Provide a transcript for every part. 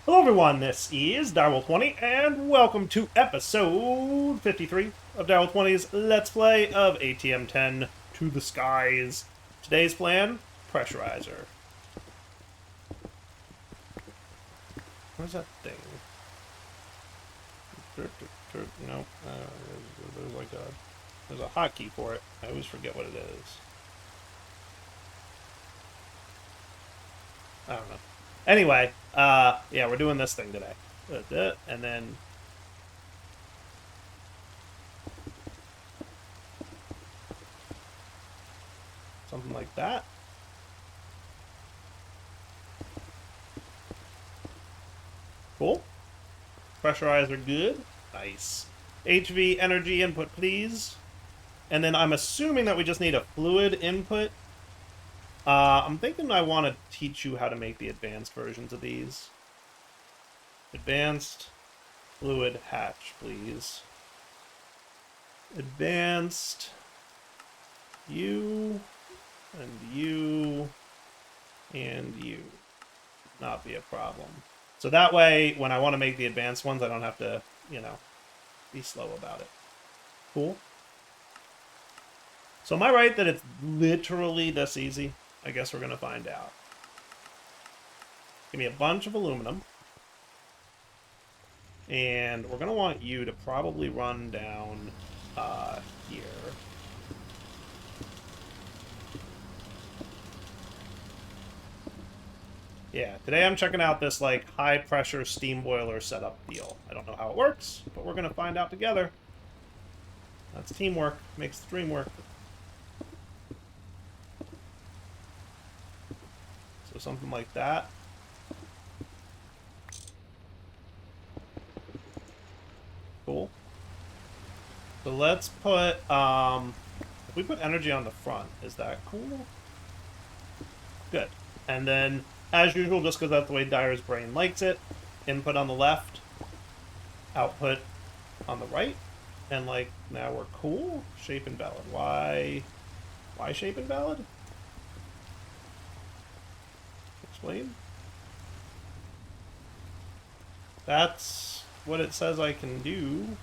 Hello everyone, this is Direwolf20, and welcome to episode 53 of Direwolf20's Let's Play of ATM10 to the Skies. Today's plan, pressurizer. Where's that thing? No, there's like there's a hotkey for it. I always forget what it is. I don't know. Anyway, yeah, we're doing this thing today. And then something like that. Cool. Pressurizer good. Nice. HV energy input, please. And then I'm assuming that we just need a fluid input. I'm thinking I want to teach you how to make the advanced versions of these. Advanced fluid hatch, please. Advanced. You. And you. And you. Not be a problem. So that way, when I want to make the advanced ones, I don't have to, be slow about it. Cool. So am I right that it's literally this easy? I guess we're going to find out. Give me a bunch of aluminum. And we're going to want you to probably run down here. Yeah, today I'm checking out this, like, high-pressure steam boiler setup deal. I don't know how it works, but we're going to find out together. That's teamwork. Makes the dream work. So something like that. Cool. So let's put, if we put energy on the front, is that cool? Good. And then, as usual, just because that's the way Dyer's brain likes it, input on the left, output on the right, and, like, now we're cool? Shape invalid. Why shape invalid? Explain? That's what it says I can do.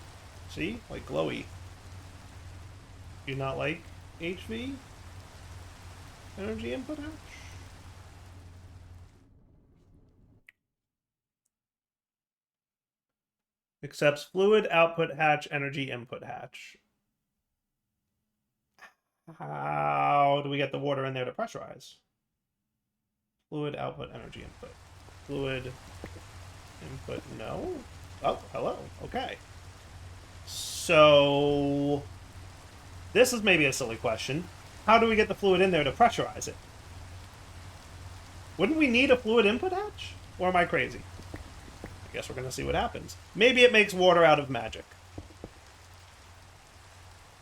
See? Like glowy. Do you not like HV? Energy input hatch? Accepts fluid output hatch, energy input hatch. How do we get the water in there to pressurize? Fluid output, energy input. Fluid input, no? Oh, hello. Okay. So, this is maybe a silly question. How do we get the fluid in there to pressurize it? Wouldn't we need a fluid input hatch? Or am I crazy? I guess we're going to see what happens. Maybe it makes water out of magic.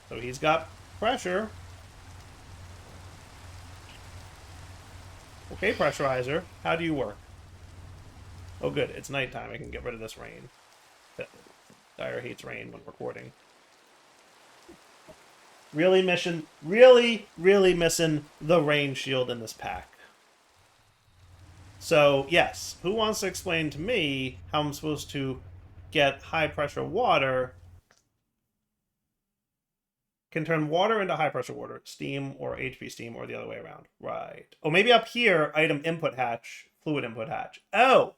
So he's got pressure. Okay, pressurizer. How do you work? Oh, good. It's nighttime. I can get rid of this rain. Dyer hates rain when recording. Really missing the rain shield in this pack. So, yes, who wants to explain to me how I'm supposed to get high-pressure water, can turn water into high-pressure water, steam or HP steam, or the other way around. Right. Oh, maybe up here, item input hatch, fluid input hatch. Oh,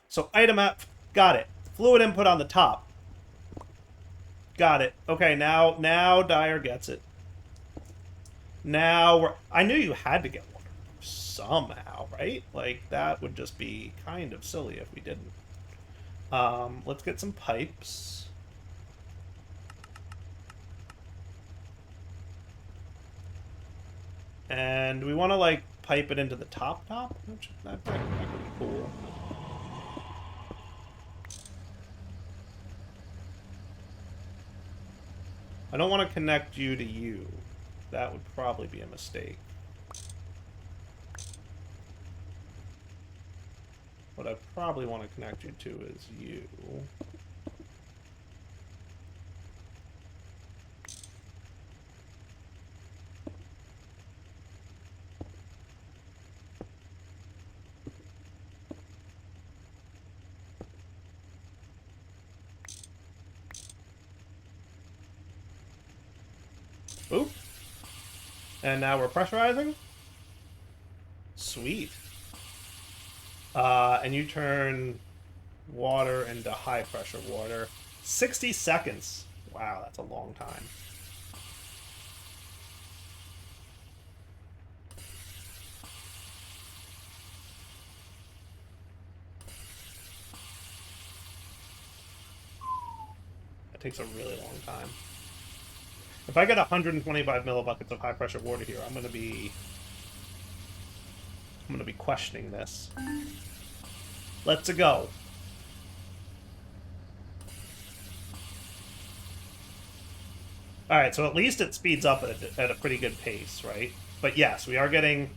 so item up, got it. Fluid input on the top. Got it. Okay, now Dyer gets it. Now I knew you had to get water somehow, right? Like, that would just be kind of silly if we didn't. Let's get some pipes. And we want to, like, pipe it into the top, which that could be cool. I don't want to connect you to you. That would probably be a mistake. What I probably want to connect you to is you. Oop. And now we're pressurizing. Sweet. And you turn water into high pressure water. 60 seconds. Wow, that's a long time. That takes a really long time. If I get 125 millibuckets of high pressure water here, I'm gonna be questioning this. Let's go. Alright, so at least it speeds up at a pretty good pace, right? But yes, we are getting,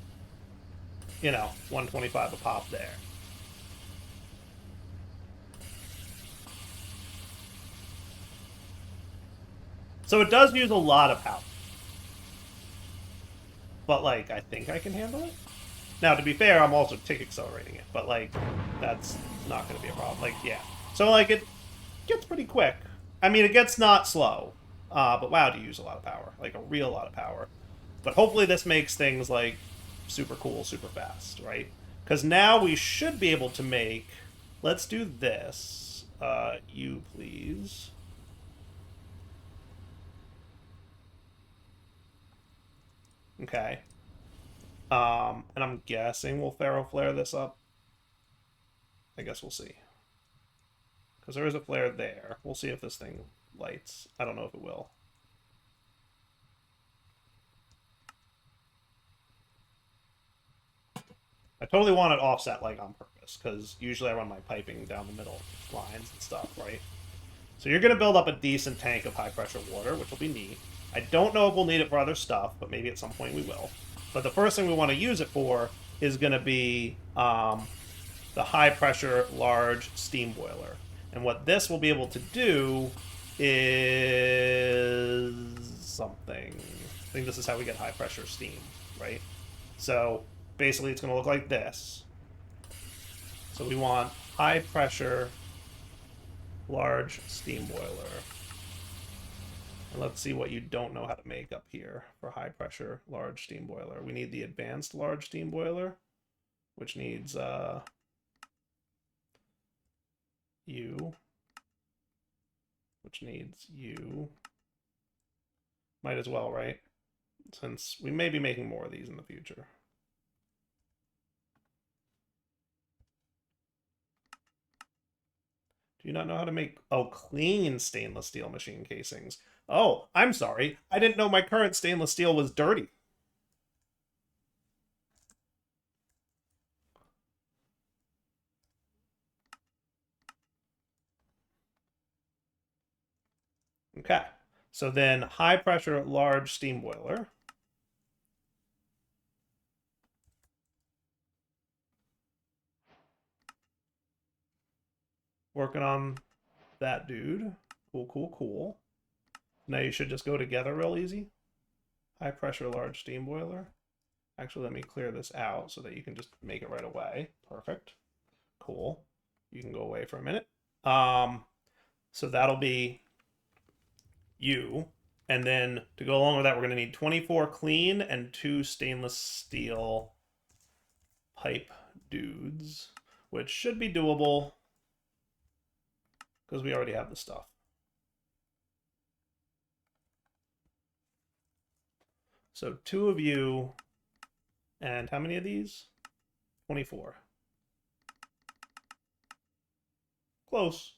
you know, 125 a pop there. So it does use a lot of power. But, like, I think I can handle it. Now, to be fair, I'm also tick accelerating it. But, like, that's not going to be a problem. Like, yeah. So, like, it gets pretty quick. I mean, it gets not slow. But wow, do you use a lot of power. Like, a real lot of power. But hopefully this makes things, like, super cool, super fast, right? Because now we should be able to make... Let's do this. You, please. Okay. And I'm guessing we'll Ferro Flare this up. I guess we'll see. Because there is a flare there. We'll see if this thing lights. I don't know if it will. I totally want it offset, like, on purpose, because usually I run my piping down the middle lines and stuff, right? So you're going to build up a decent tank of high-pressure water, which will be neat. I don't know if we'll need it for other stuff, but maybe at some point we will. But the first thing we want to use it for is going to be the high-pressure large steam boiler. And what this will be able to do is something. I think this is how we get high-pressure steam, right? So basically it's going to look like this. So we want high-pressure large steam boiler. And let's see what you don't know how to make up here for high pressure large steam boiler. We need the advanced large steam boiler, which needs U, which needs U. Might as well, right? Since we may be making more of these in the future. Do you not know how to make, oh, clean stainless steel machine casings? Oh, I'm sorry. I didn't know my current stainless steel was dirty. Okay. So then high pressure large steam boiler. Working on that dude. Cool, cool, cool. Now you should just go together real easy. High pressure large steam boiler. Actually, let me clear this out so that you can just make it right away. Perfect. Cool. You can go away for a minute. So that'll be you. And then to go along with that, we're going to need 24 clean and 2 stainless steel pipe dudes, which should be doable because we already have the stuff. So 2 of you, and how many of these? 24. Close.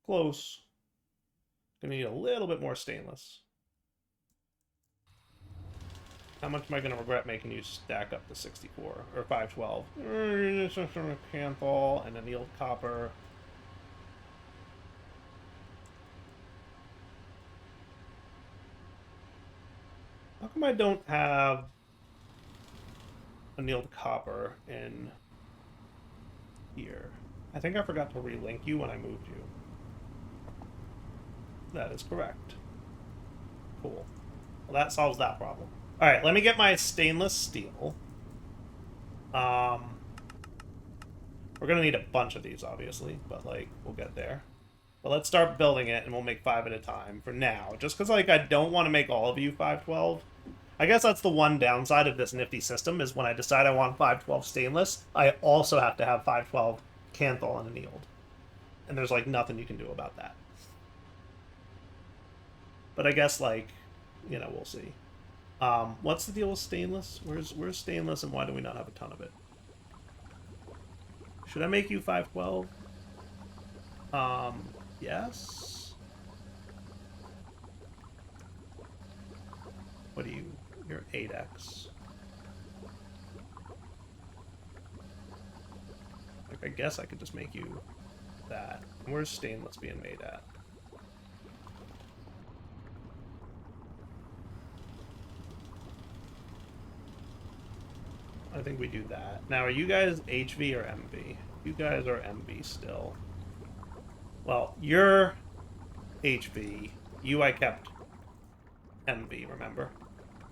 Close. Gonna need a little bit more stainless. How much am I gonna regret making you stack up to 64 or 512? Canthol and annealed copper. How come I don't have annealed copper in here? I think I forgot to relink you when I moved you. That is correct. Cool. Well, that solves that problem. All right, let me get my stainless steel. We're gonna need a bunch of these, obviously, but like we'll get there. But let's start building it, and we'll make 5 at a time for now. Just because, like, I don't want to make all of you 512. I guess that's the one downside of this nifty system, is when I decide I want 512 stainless, I also have to have 512 Canthal and annealed. And there's, like, nothing you can do about that. But I guess, like, you know, we'll see. What's the deal with stainless? Where's stainless, and why do we not have a ton of it? Should I make you 512? Yes. What are you? You're 8x. Like, I guess I could just make you that. Where's stainless being made at? I think we do that. Now, are you guys HV or MV? You guys are MV still. Well, you're HV. You I kept MV, remember?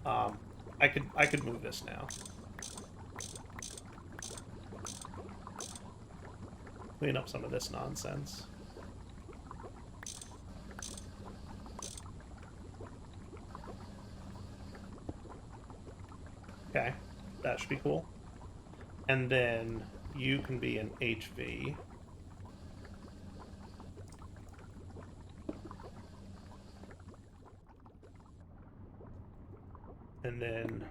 I could move this now. Clean up some of this nonsense. Okay, that should be cool. And then you can be an HV. And then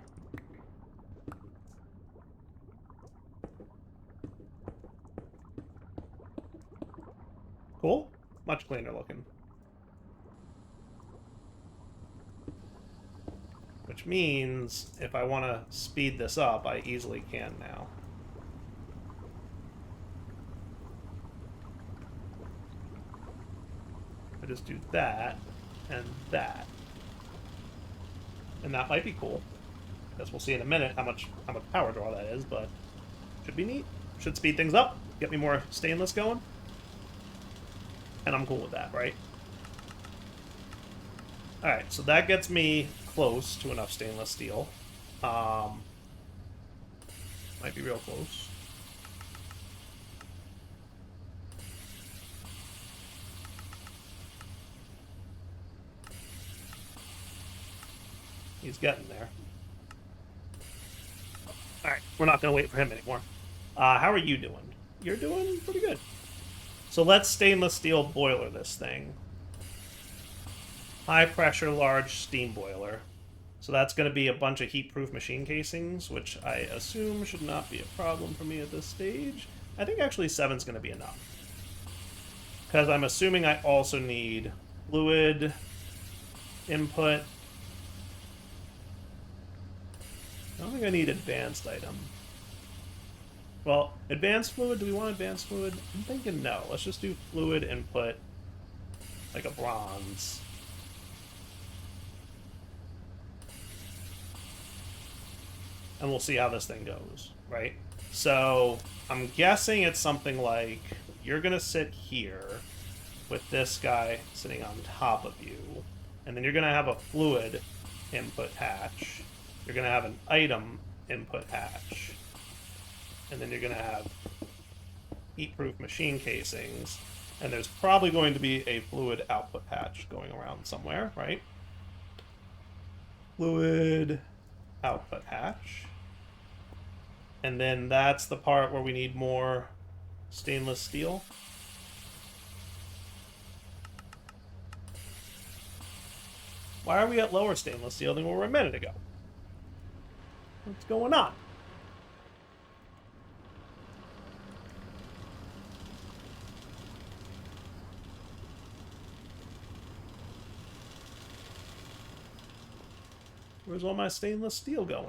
cool. Much cleaner looking. Which means if I want to speed this up, I easily can now. I just do that and that. And that might be cool. Guess we'll see in a minute how much power draw that is, but should be neat. Should speed things up, get me more stainless going. And I'm cool with that, right? Alright, so that gets me close to enough stainless steel. Might be real close. He's getting there. Alright, we're not going to wait for him anymore. How are you doing? You're doing pretty good. So let's stainless steel boiler this thing. High pressure, large steam boiler. So that's going to be a bunch of heat-proof machine casings, which I assume should not be a problem for me at this stage. I think actually 7's going to be enough. Because I'm assuming I also need fluid input. I don't think I need advanced item. Well, advanced fluid, do we want advanced fluid? I'm thinking no. Let's just do fluid input, like a bronze. And we'll see how this thing goes, right? So, I'm guessing it's something like, you're gonna sit here with this guy sitting on top of you, and then you're gonna have a fluid input hatch. You're going to have an item input hatch. And then you're going to have heat-proof machine casings. And there's probably going to be a fluid output hatch going around somewhere, right? Fluid output hatch. And then that's the part where we need more stainless steel. Why are we at lower stainless steel than we were a minute ago? What's going on? Where's all my stainless steel going?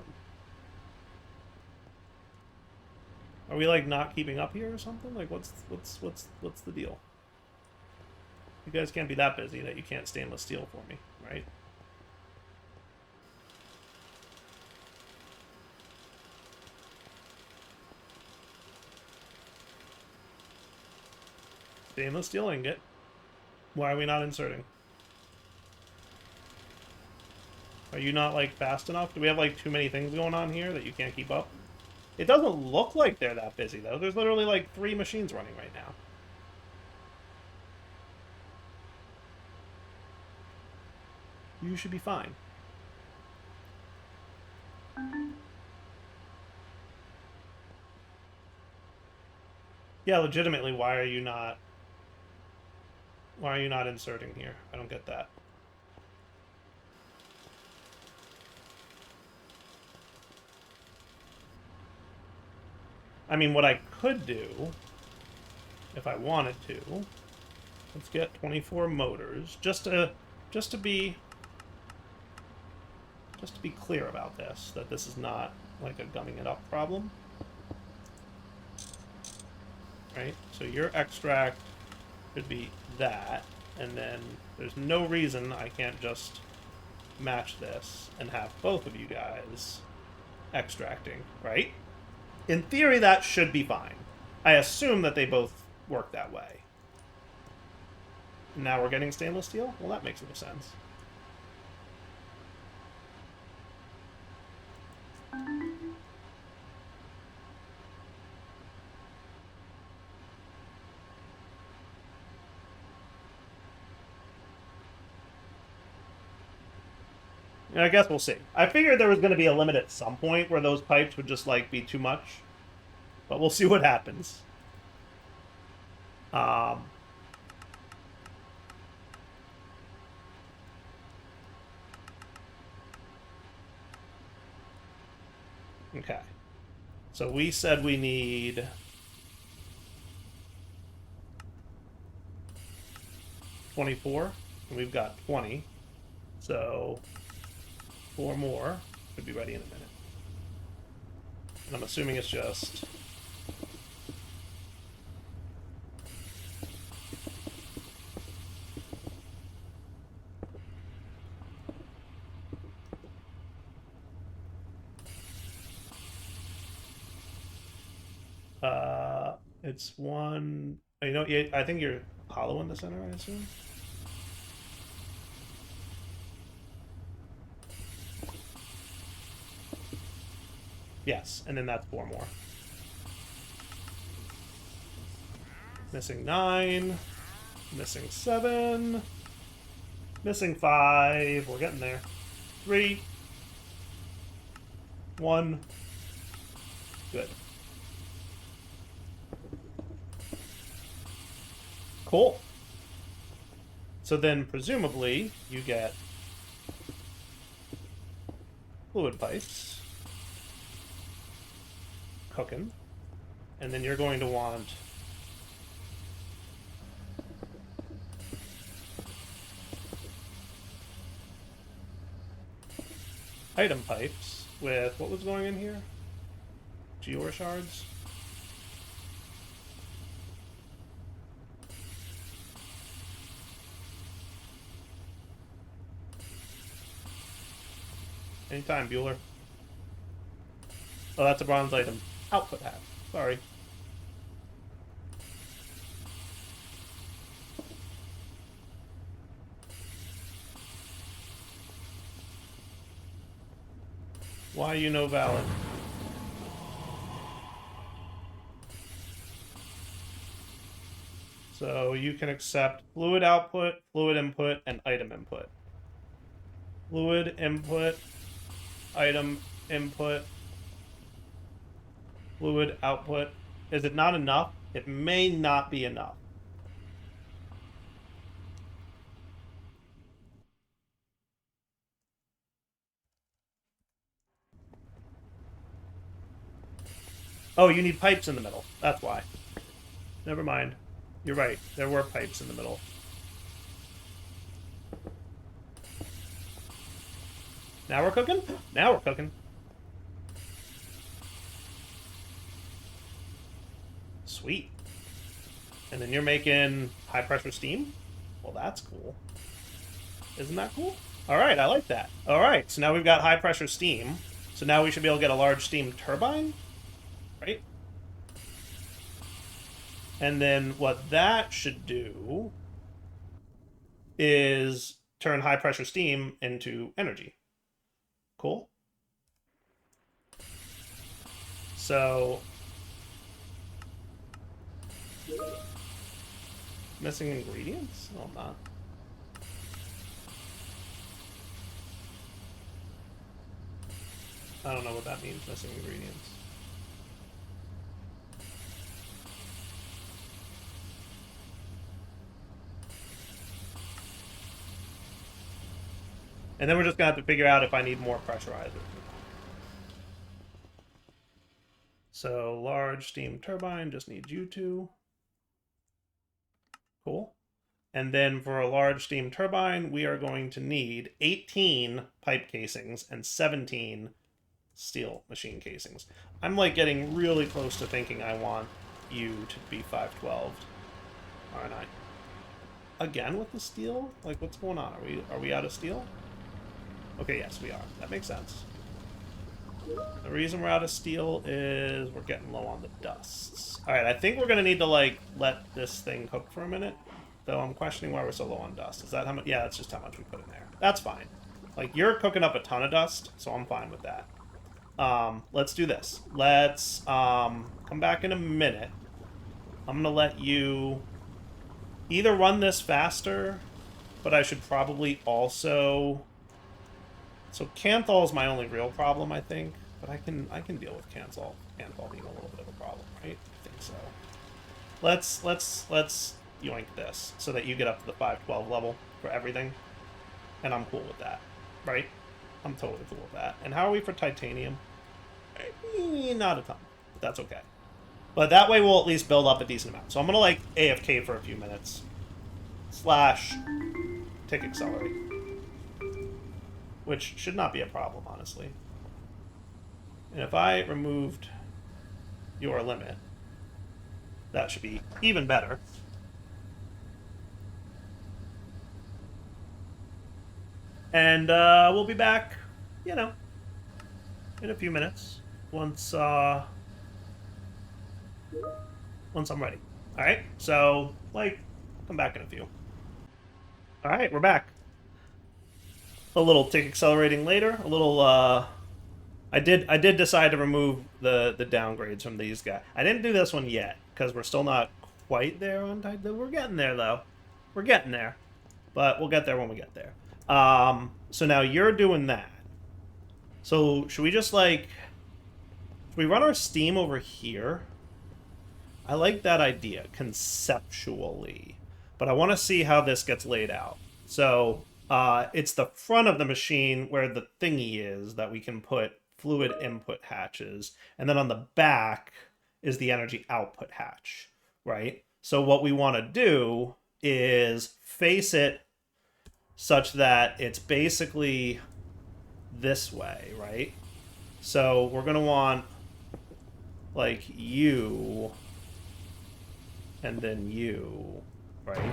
Are we like not keeping up here or something? Like what's the deal? You guys can't be that busy that you can't stainless steel for me, right? Stainless steel ingot. Why are we not inserting? Are you not, like, fast enough? Do we have, like, too many things going on here that you can't keep up? It doesn't look like they're that busy, though. There's literally, like, 3 machines running right now. You should be fine. Yeah, legitimately, why are you not inserting here? I don't get that. I mean, what I could do, if I wanted to, let's get 24 motors, just to be clear about this, that this is not like a gumming it up problem. Right? So your extract should be that, and then there's no reason I can't just match this and have both of you guys extracting, right? In theory, that should be fine. I assume that they both work that way. Now we're getting stainless steel? Well, that makes no sense. I guess we'll see. I figured there was going to be a limit at some point where those pipes would just, like, be too much. But we'll see what happens. Okay. So we said we need 24, and we've got 20. So 4 more should be ready in a minute. And I'm assuming it's just... it's one... You know, I think you're hollow in the center, I assume? Yes, and then that's 4 more. Missing 9. Missing 7. Missing 5. We're getting there. 3. 1. Good. Cool. So then, presumably, you get fluid pipes cooking, and then you're going to want item pipes with what was going in here? Geor shards. Anytime, Bueller. Oh, that's a bronze item. Output hat. Sorry. Why you no valid? So you can accept fluid output, fluid input, and item input. Fluid input, item input, fluid output. Is it not enough? It may not be enough. Oh, you need pipes in the middle. That's why. Never mind. You're right. There were pipes in the middle. Now we're cooking? Now we're cooking. Sweet. And then you're making high pressure steam? Well, that's cool. Isn't that cool? Alright, I like that. Alright, so now we've got high pressure steam. So now we should be able to get a large steam turbine? Right? And then what that should do is turn high pressure steam into energy. Cool. So missing ingredients? No, I'm not. I don't know what that means, missing ingredients. And then we're just going to have to figure out if I need more pressurizers. So large steam turbine just needs you two. Cool. And then for a large steam turbine, we are going to need 18 pipe casings and 17 steel machine casings. I'm like getting really close to thinking I want you to be 512, aren't I? Again with the steel? Like, what's going on? Are we out of steel? Okay, yes, we are. That makes sense. The reason we're out of steel is we're getting low on the dusts. All right, I think we're gonna need to like let this thing cook for a minute. Though I'm questioning why we're so low on dust. Is that how much? Yeah, that's just how much we put in there. That's fine. Like, you're cooking up a ton of dust, so I'm fine with that. Let's do this. Let's come back in a minute. I'm gonna let you either run this faster, but I should probably also. So Canthol is my only real problem, I think, but I can deal with Canthol being a little bit of a problem, right? I think so. Let's yoink this so that you get up to the 512 level for everything, and I'm cool with that, right? I'm totally cool with that. And how are we for titanium? Not a ton, but that's okay. But that way we'll at least build up a decent amount. So I'm gonna like AFK for a few minutes. / tick accelerate. Which should not be a problem, honestly. And if I removed your limit, that should be even better. And we'll be back, you know, in a few minutes once I'm ready. All right, so like, come back in a few. All right, we're back. A little tick accelerating later. A little. I did decide to remove the downgrades from these guys. I didn't do this one yet because we're still not quite there on Titan. We're getting there though. We're getting there, but we'll get there when we get there. So now you're doing that. So should we just like? Should we run our steam over here? I like that idea conceptually, but I want to see how this gets laid out. So it's the front of the machine where the thingy is that we can put fluid input hatches, and then on the back is the energy output hatch, right? So what we want to do is face it such that it's basically this way, right? So we're going to want like you and then you, right?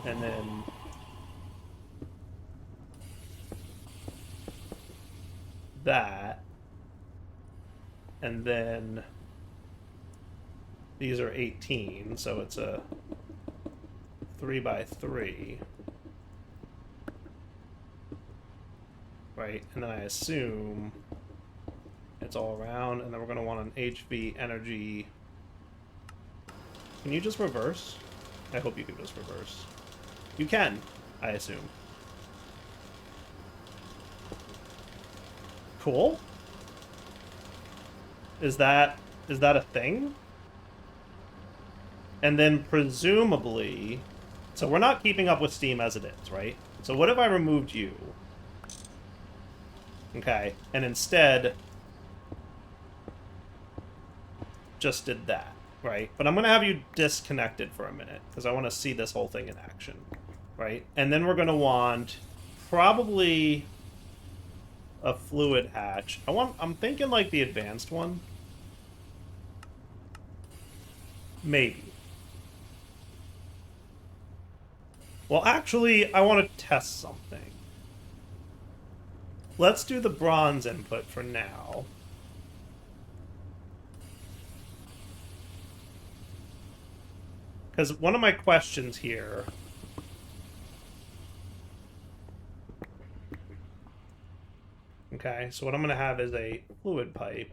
And then that, and then these are 18, so it's a 3x3, right? And then I assume it's all around, and then we're going to want an HV energy. Can you just reverse? I hope you can just reverse. You can, I assume. Cool. Is that a thing? And then presumably, so we're not keeping up with Steam as it is, right? So what if I removed you? Okay, and instead just did that, right? But I'm going to have you disconnected for a minute because I want to see this whole thing in action, right? And then we're going to want probably a fluid hatch. I'm thinking like the advanced one. Maybe. Well, actually, I want to test something. Let's do the bronze input for now. Because one of my questions here... Okay, so what I'm going to have is a fluid pipe.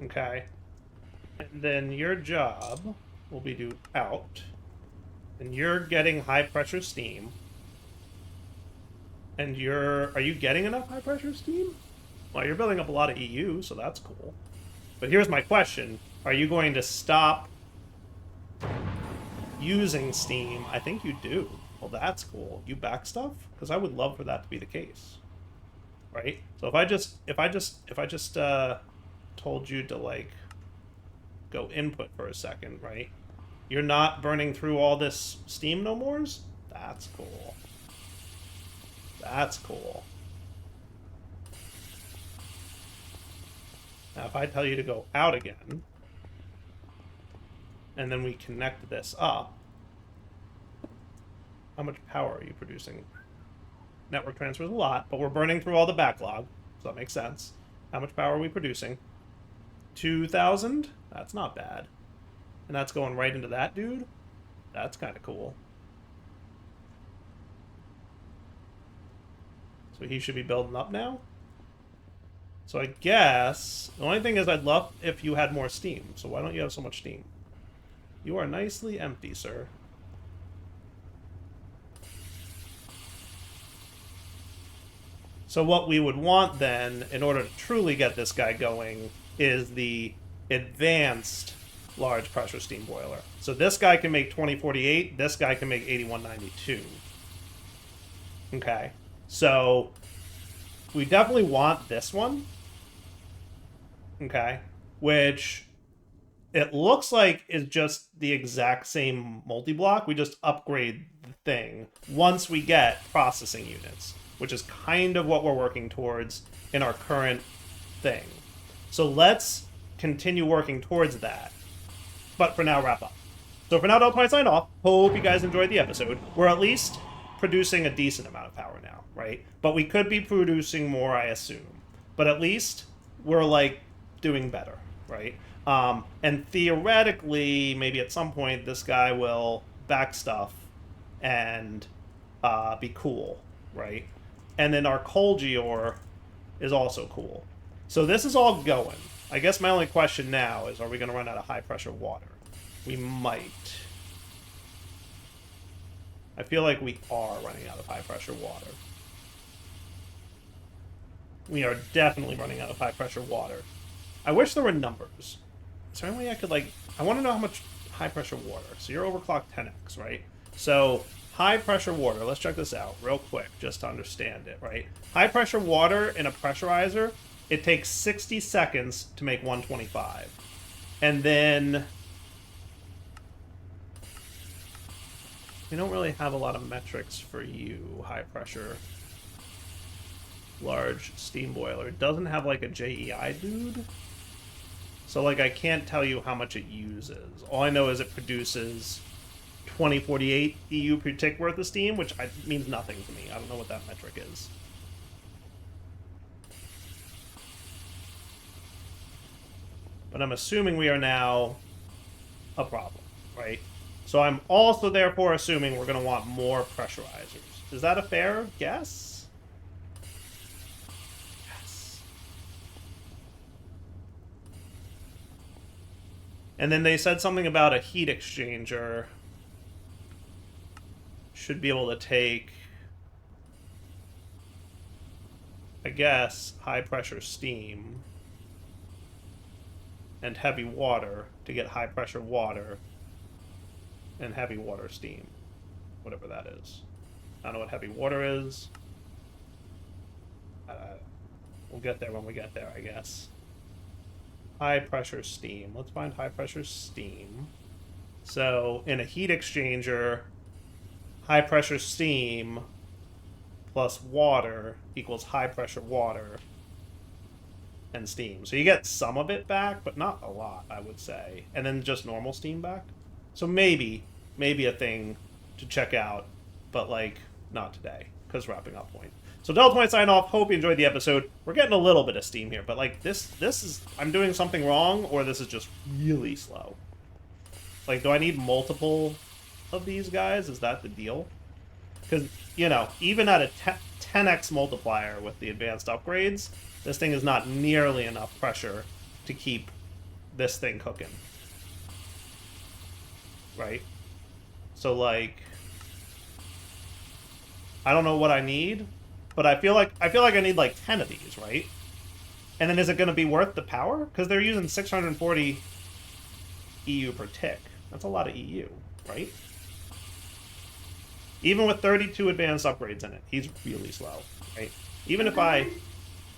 Okay. And then your job will be to out. And you're getting high pressure steam. And are you getting enough high pressure steam? Well, you're building up a lot of EU, so that's cool. But here's my question. Are you going to stop using steam? I think you do. Well, that's cool. You back stuff? Because I would love for that to be the case. Right? So if I just told you to like go input for a second, right? You're not burning through all this steam no mores? That's cool. That's cool. Now if I tell you to go out again, and then we connect this up, how much power are you producing? Network transfer is a lot, but we're burning through all the backlog, so that makes sense. How much power are we producing? 2,000? That's not bad. And that's going right into that dude? That's kind of cool. So he should be building up now? So I guess the only thing is I'd love if you had more steam. So why don't you have so much steam? You are nicely empty, sir. So what we would want then, in order to truly get this guy going, is the advanced large pressure steam boiler. So this guy can make 2048, this guy can make 8192. Okay. So we definitely want this one. Okay. Which it looks like is just the exact same multi-block. We just upgrade the thing once we get processing units, which is kind of what we're working towards in our current thing. So let's continue working towards that. But for now, wrap up. So for now, Delta sign off. Hope you guys enjoyed the episode. We're at least producing a decent amount of power now, right? But we could be producing more, I assume. But at least we're, like, doing better, right? And theoretically, maybe at some point, this guy will back stuff and be cool, right? And then our coal geor is also cool. So this is all going. I guess my only question now is, are we going to run out of high-pressure water? We might. I feel like we are running out of high-pressure water. We are definitely running out of high-pressure water. I wish there were numbers. Is there any way I could, like... I want to know how much high-pressure water. So you're overclocked 10x, right? So high-pressure water, let's check this out real quick just to understand it, right? High-pressure water in a pressurizer, it takes 60 seconds to make 125. And then... we don't really have a lot of metrics for you, high-pressure large steam boiler. It doesn't have, like, a JEI dude. So, like, I can't tell you how much it uses. All I know is it produces 2048 EU per tick worth of steam, which means nothing to me. I don't know what that metric is. But I'm assuming we are now a problem, right? So I'm also therefore assuming we're going to want more pressurizers. Is that a fair guess? Yes. And then they said something about a heat exchanger should be able to take, I guess, high pressure steam and heavy water to get high pressure water and heavy water steam, whatever that is. I don't know what heavy water is. We'll get there when we get there, I guess. High pressure steam. Let's find high pressure steam. So in a heat exchanger, high pressure steam plus water equals high pressure water and steam. So you get some of it back, but not a lot, I would say. And then just normal steam back. So maybe a thing to check out, but, like, not today, because wrapping up point. So Delta Point sign off. Hope you enjoyed the episode. We're getting a little bit of steam here, but, like, this is... I'm doing something wrong, or this is just really slow. Like, do I need multiple of these guys? Is that the deal? Because, you know, even at a 10x multiplier with the advanced upgrades, this thing is not nearly enough pressure to keep this thing cooking. Right? So, like, I don't know what I need, but I feel like I need like 10 of these, right? And then is it going to be worth the power? Because they're using 640 EU per tick. That's a lot of EU, right? Even with 32 advanced upgrades in it, he's really slow, right? Even if I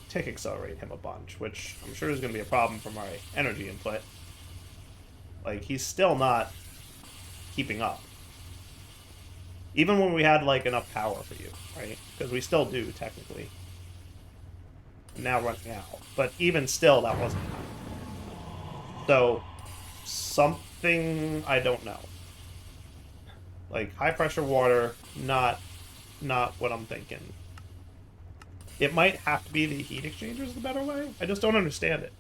tick accelerate him a bunch, which I'm sure is going to be a problem for my energy input, like, he's still not keeping up. Even when we had, like, enough power for you, right? Because we still do, technically. Now running out. But even still, that wasn't enough. So, something I don't know. Like, high-pressure water, not what I'm thinking. It might have to be the heat exchangers the better way. I just don't understand it.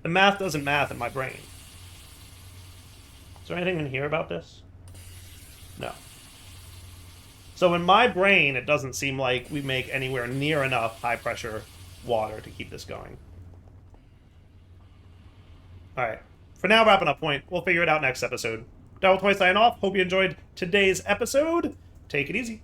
The math doesn't math in my brain. Is there anything in here about this? No. So in my brain, it doesn't seem like we make anywhere near enough high-pressure water to keep this going. All right. For now, wrapping up point. We'll figure it out next episode. Devil Toy signing off. Hope you enjoyed today's episode. Take it easy.